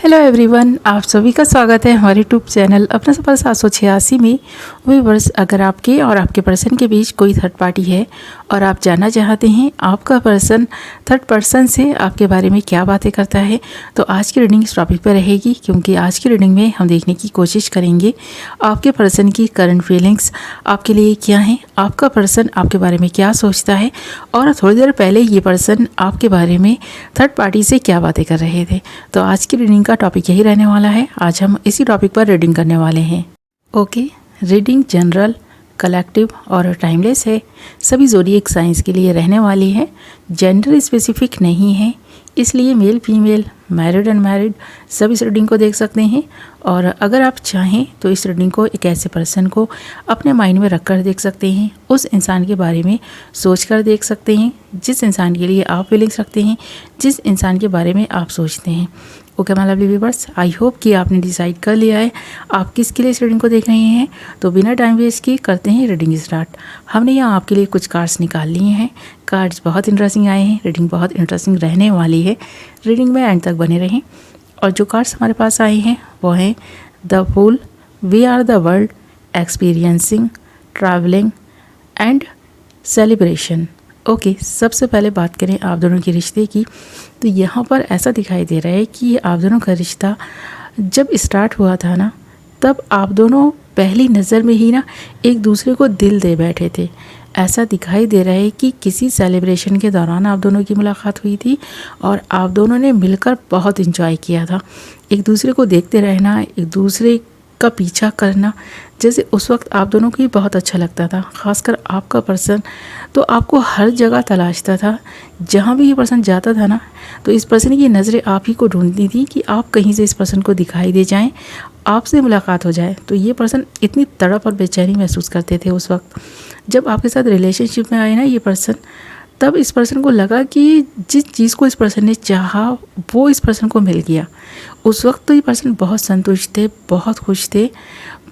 Hello everyone, आप सभी का स्वागत है हमारे यूट्यूब चैनल अपना सफल 786 में। व्यूअर्स, अगर आपके और आपके पर्सन के बीच कोई थर्ड पार्टी है और आप जानना चाहते हैं आपका पर्सन थर्ड पर्सन से आपके बारे में क्या बातें करता है, तो आज की रीडिंग इस टॉपिक पर रहेगी। क्योंकि आज की रीडिंग में हम देखने की कोशिश करेंगे आपके पर्सन की करंट फीलिंग्स आपके लिए क्या हैं, आपका पर्सन आपके बारे में क्या सोचता है और थोड़ी देर पहले ये पर्सन आपके बारे में थर्ड पार्टी से क्या बातें कर रहे थे। तो आज की रीडिंग का टॉपिक यही रहने वाला है। आज हम इसी टॉपिक पर रीडिंग करने वाले हैं। ओके, रीडिंग जनरल, कलेक्टिव और टाइमलेस है। सभी ज़ोडिएक साइंस के लिए रहने वाली है। जेंडर स्पेसिफिक नहीं है, इसलिए मेल फीमेल, मैरिड अनमैरिड सब इस रीडिंग को देख सकते हैं। और अगर आप चाहें तो इस रीडिंग को एक ऐसे पर्सन को अपने माइंड में रख कर देख सकते हैं, उस इंसान के बारे में सोच कर देख सकते हैं जिस इंसान के लिए आप फीलिंग्स रखते हैं, जिस इंसान के बारे में आप सोचते हैं। Okay my lovely viewers, I hope कि आपने डिसाइड कर लिया है आप किसके लिए इस रीडिंग को देख रहे हैं। तो बिना टाइम वेस्ट किए करते हैं रीडिंग स्टार्ट। हमने यहाँ आपके लिए कुछ कार्ड्स निकाल लिए हैं। कार्ड्स बहुत इंटरेस्टिंग आए हैं, रीडिंग बहुत इंटरेस्टिंग रहने वाली है। रीडिंग में एंड तक बने रहें। और जो कार्ड्स हमारे पास आए हैं वो हैं the fool, we are the world, experiencing, travelling and celebration. Okay, सबसे पहले बात करें आप दोनों के रिश्ते की, तो यहाँ पर ऐसा दिखाई दे रहा है कि आप दोनों का रिश्ता जब स्टार्ट हुआ था ना, तब आप दोनों पहली नज़र में ही ना एक दूसरे को दिल दे बैठे थे। ऐसा दिखाई दे रहा है कि किसी सेलिब्रेशन के दौरान आप दोनों की मुलाकात हुई थी और आप दोनों ने मिलकर बहुत इन्जॉय किया था। एक दूसरे को देखते रहना, एक दूसरे का पीछा करना, जैसे उस वक्त आप दोनों को ही बहुत अच्छा लगता था। ख़ासकर आपका पर्सन तो आपको हर जगह तलाशता था। जहाँ भी ये पर्सन जाता था ना, तो इस पर्सन की नज़रें आप ही को ढूंढती थी कि आप कहीं से इस पर्सन को दिखाई दे जाएं, आपसे मुलाकात हो जाए। तो ये पर्सन इतनी तड़प और बेचैनी महसूस करते थे उस वक्त जब आपके साथ रिलेशनशिप में आए ना ये पर्सन। तब इस पर्सन को लगा कि जिस चीज़ को इस पर्सन ने चाहा वो इस पर्सन को मिल गया। उस वक्त तो ये पर्सन बहुत संतुष्ट थे, बहुत खुश थे।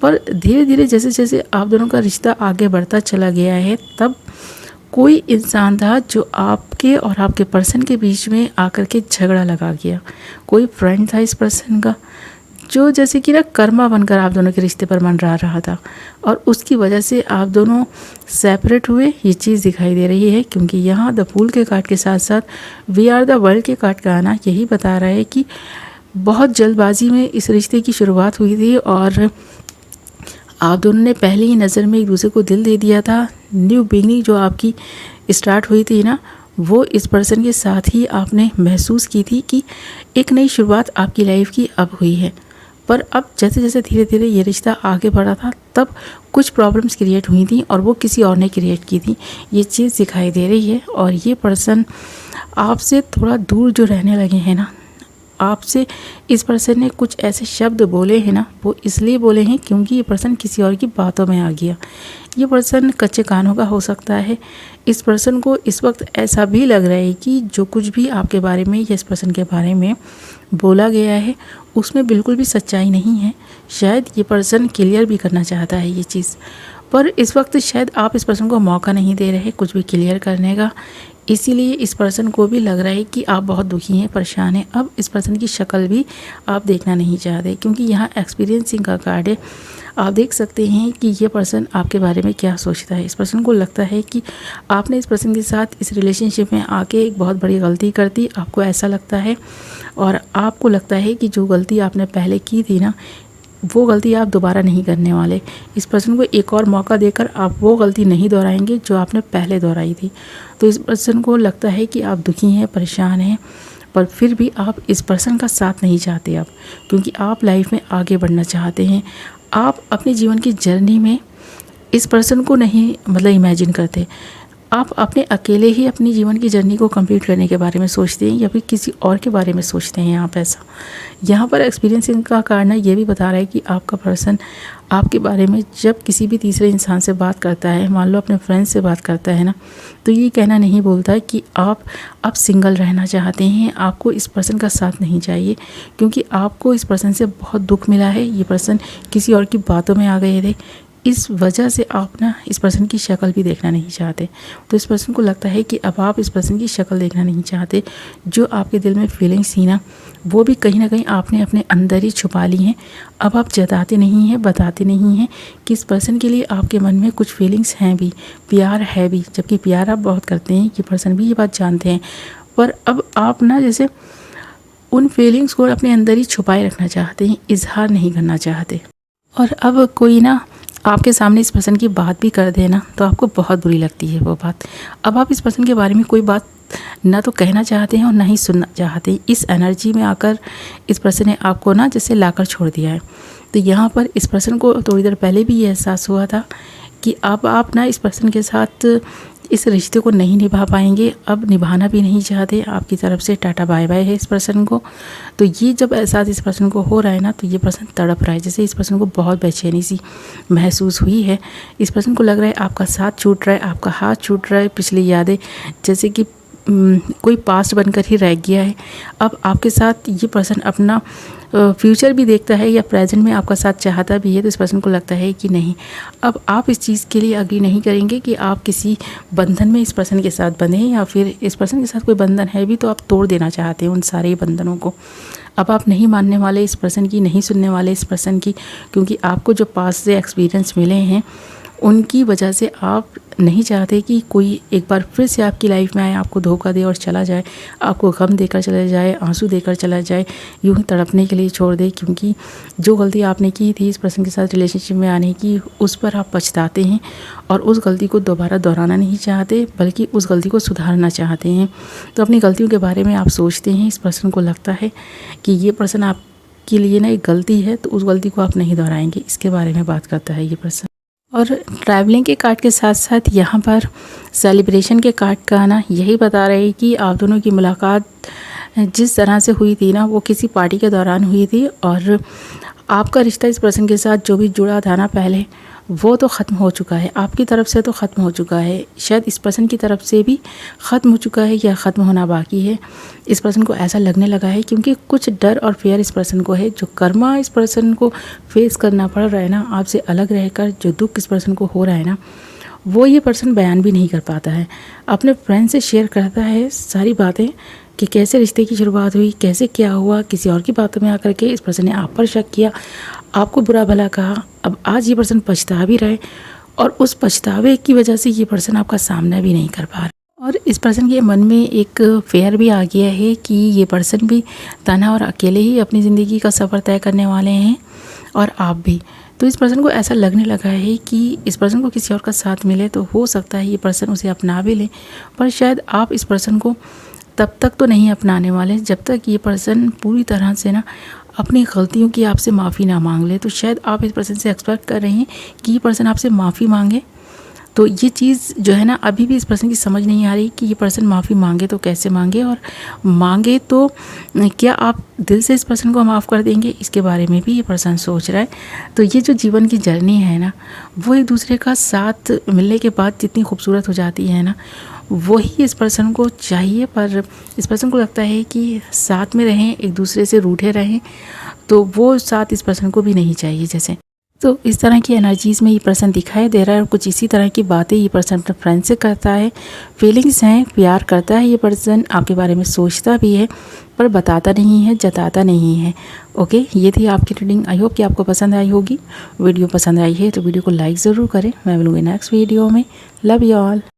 पर धीरे धीरे जैसे जैसे आप दोनों का रिश्ता आगे बढ़ता चला गया है, तब कोई इंसान था जो आपके और आपके पर्सन के बीच में आकर के झगड़ा लगा गया। कोई फ्रेंड था इस पर्सन का जो जैसे कि ना कर्मा बनकर आप दोनों के रिश्ते पर मंडरा रहा था, और उसकी वजह से आप दोनों सेपरेट हुए। ये चीज़ दिखाई दे रही है क्योंकि यहाँ द फूल के कार्ड के साथ साथ वी आर द वर्ल्ड के कार्ड का आना यही बता रहा है कि बहुत जल्दबाजी में इस रिश्ते की शुरुआत हुई थी और आप दोनों ने पहली ही नज़र में एक दूसरे को दिल दे दिया था। न्यू बिगनिंग जो आपकी स्टार्ट हुई थी ना, वो इस पर्सन के साथ ही आपने महसूस की थी कि एक नई शुरुआत आपकी लाइफ की अब हुई है। पर अब जैसे जैसे धीरे धीरे ये रिश्ता आगे बढ़ा था, तब कुछ प्रॉब्लम्स क्रिएट हुई थी और वो किसी और ने क्रिएट की थी। ये चीज़ दिखाई दे रही है। और ये पर्सन आपसे थोड़ा दूर जो रहने लगे हैं ना, आपसे इस पर्सन ने कुछ ऐसे शब्द बोले हैं ना, वो इसलिए बोले हैं क्योंकि ये पर्सन किसी और की बातों में आ गया। ये पर्सन कच्चे कानों का हो सकता है। इस पर्सन को इस वक्त ऐसा भी लग रहा है कि जो कुछ भी आपके बारे में या इस पर्सन के बारे में बोला गया है उसमें बिल्कुल भी सच्चाई नहीं है। शायद ये पर्सन क्लियर भी करना चाहता है ये चीज़, पर इस वक्त शायद आप इस पर्सन को मौका नहीं दे रहे कुछ भी क्लियर करने का। इसीलिए इस पर्सन को भी लग रहा है कि आप बहुत दुखी हैं, परेशान हैं। अब इस पर्सन की शक्ल भी आप देखना नहीं चाहते क्योंकि यहाँ एक्सपीरियंसिंग का कार्ड है। आप देख सकते हैं कि ये पर्सन आपके बारे में क्या सोचता है। इस पर्सन को लगता है कि आपने इस पर्सन के साथ इस रिलेशनशिप में आके एक बहुत बड़ी गलती कर दी, आपको ऐसा लगता है। और आपको लगता है कि जो गलती आपने पहले की थी ना, वो गलती आप दोबारा नहीं करने वाले। इस पर्सन को एक और मौका देकर आप वो गलती नहीं दोहराएंगे जो आपने पहले दोहराई थी। तो इस पर्सन को लगता है कि आप दुखी हैं, परेशान हैं, पर फिर भी आप इस पर्सन का साथ नहीं चाहते अब, क्योंकि आप लाइफ में आगे बढ़ना चाहते हैं। आप अपने जीवन की जर्नी में इस पर्सन को नहीं इमेजिन करते। आप अपने अकेले ही अपनी जीवन की जर्नी को कंप्लीट करने के बारे में सोचते हैं या फिर किसी और के बारे में सोचते हैं। आप ऐसा यहाँ पर एक्सपीरियंसिंग का कारण ये भी बता रहा है कि आपका पर्सन आपके बारे में जब किसी भी तीसरे इंसान से बात करता है, मान लो अपने फ्रेंड से बात करता है ना, तो ये कहना नहीं बोलता कि आप अब सिंगल रहना चाहते हैं, आपको इस पर्सन का साथ नहीं चाहिए, क्योंकि आपको इस पर्सन से बहुत दुख मिला है। ये पर्सन किसी और की बातों में आ गए थे। इस वजह से आप ना इस पर्सन की शक्ल भी देखना नहीं चाहते। तो इस पर्सन को लगता है कि अब आप इस पर्सन की शक्ल देखना नहीं चाहते। जो आपके दिल में फीलिंग्स थी ना, वो भी कहीं ना कहीं आपने अपने अंदर ही छुपा ली हैं। अब आप जताते नहीं हैं, बताते नहीं हैं कि इस पर्सन के लिए आपके मन में कुछ फीलिंग्स हैं भी, प्यार है भी, जबकि प्यार आप बहुत करते हैं, ये पर्सन भी ये बात जानते हैं। पर अब आप ना जैसे उन फीलिंग्स को अपने अंदर ही छुपाए रखना चाहते हैं, इजहार नहीं करना चाहते। और अब कोई ना आपके सामने इस पर्सन की बात भी कर देना तो आपको बहुत बुरी लगती है वो बात। अब आप इस पर्सन के बारे में कोई बात ना तो कहना चाहते हैं और ना ही सुनना चाहते हैं। इस एनर्जी में आकर इस पर्सन ने आपको ना जैसे लाकर छोड़ दिया है। तो यहाँ पर इस पर्सन को थोड़ी देर पहले भी ये एहसास हुआ था कि अब आप ना इस पर्सन के साथ इस रिश्ते को नहीं निभा पाएंगे, अब निभाना भी नहीं चाहते। आपकी तरफ से टाटा बाय बाय है इस पर्सन को। तो ये जब एहसास इस पर्सन को हो रहा है ना, तो ये पर्सन तड़प रहा है, जैसे इस पर्सन को बहुत बेचैनी सी महसूस हुई है। इस पर्सन को लग रहा है आपका साथ छूट रहा है, आपका हाथ छूट रहा है, पिछली यादें जैसे कि कोई पास्ट बनकर ही रह गया है। अब आपके साथ ये पर्सन अपना फ्यूचर भी देखता है या प्रेजेंट में आपका साथ चाहता भी है। तो इस पर्सन को लगता है कि नहीं, अब आप इस चीज़ के लिए अग्री नहीं करेंगे कि आप किसी बंधन में इस पर्सन के साथ बंधें, या फिर इस पर्सन के साथ कोई बंधन है भी तो आप तोड़ देना चाहते हैं उन सारे बंधनों को। अब आप नहीं मानने वाले इस पर्सन की, नहीं सुनने वाले इस पर्सन की, क्योंकि आपको जो पास से एक्सपीरियंस मिले हैं उनकी वजह से आप नहीं चाहते कि कोई एक बार फिर से आपकी लाइफ में आए, आपको धोखा दे और चला जाए, आपको गम देकर चला जाए, आंसू देकर चला जाए, यूं ही तड़पने के लिए छोड़ दे। क्योंकि जो गलती आपने की थी इस पर्सन के साथ रिलेशनशिप में आने की, उस पर आप पछताते हैं और उस गलती को दोबारा दोहराना नहीं चाहते, बल्कि उस गलती को सुधारना चाहते हैं। तो अपनी गलतियों के बारे में आप सोचते हैं। इस पर्सन को लगता है कि ये पर्सन आपके लिए ना एक गलती है, तो उस गलती को आप नहीं दोहराएंगे, इसके बारे में बात करता है ये पर्सन। और ट्रैवलिंग के कार्ड के साथ साथ यहाँ पर सेलिब्रेशन के कार्ड का आना यही बता रहे हैं कि आप दोनों की मुलाकात जिस तरह से हुई थी ना, वो किसी पार्टी के दौरान हुई थी। और आपका रिश्ता इस पर्सन के साथ जो भी जुड़ा था ना पहले, वो तो ख़त्म हो चुका है। आपकी तरफ से तो ख़त्म हो चुका है, शायद इस पर्सन की तरफ से भी ख़त्म हो चुका है या ख़त्म होना बाकी है। इस पर्सन को ऐसा लगने लगा है क्योंकि कुछ डर और फेयर इस पर्सन को है। जो कर्मा इस पर्सन को फेस करना पड़ रहा है ना, आपसे अलग रहकर जो दुख इस पर्सन को हो रहा है ना, वो ये पर्सन बयान भी नहीं कर पाता है। अपने फ्रेंड से शेयर करता है सारी बातें कि कैसे रिश्ते की शुरुआत हुई, कैसे क्या हुआ। किसी और की बातों में आकर के इस पर्सन ने आप पर शक किया, आपको बुरा भला कहा। अब आज ये पर्सन पछता भी रहे और उस पछतावे की वजह से ये पर्सन आपका सामना भी नहीं कर पा रहा। और इस पर्सन के मन में एक फेयर भी आ गया है कि ये पर्सन भी तन्हा और अकेले ही अपनी ज़िंदगी का सफ़र तय करने वाले हैं और आप भी। तो इस पर्सन को ऐसा लगने लगा है कि इस पर्सन को किसी और का साथ मिले तो हो सकता है ये पर्सन उसे अपना भी ले, पर शायद आप इस पर्सन को तब तक तो नहीं अपनाने वाले जब तक ये पर्सन पूरी तरह से ना अपनी गलतियों की आपसे माफ़ी ना मांग ले। तो शायद आप इस पर्सन से एक्सपेक्ट कर रहे हैं कि ये पर्सन आपसे माफ़ी मांगे। तो ये चीज़ जो है ना, अभी भी इस पर्सन की समझ नहीं आ रही कि ये पर्सन माफ़ी मांगे तो कैसे मांगे, और मांगे तो क्या आप दिल से इस पर्सन को माफ़ कर देंगे, इसके बारे में भी ये पर्सन सोच रहा है। तो ये जो जीवन की जर्नी है ना, वो एक दूसरे का साथ मिलने के बाद जितनी खूबसूरत हो जाती है ना, वही इस पर्सन को चाहिए। पर इस पर्सन को लगता है कि साथ में रहें, एक दूसरे से रूठे रहें, तो वो साथ इस पर्सन को भी नहीं चाहिए जैसे। तो इस तरह की एनर्जीज़ में ये पर्सन दिखाई दे रहा है और कुछ इसी तरह की बातें ये पर्सन अपने फ्रेंड से करता है। फीलिंग्स हैं, प्यार करता है ये पर्सन, आपके बारे में सोचता भी है पर बताता नहीं है, जताता नहीं है। ओके, ये थी आपकी रीडिंग। आई होप कि आपको पसंद आई होगी। वीडियो पसंद आई है तो वीडियो को लाइक ज़रूर करें। मैं मिलूँगी नेक्स्ट वीडियो में। Love you all.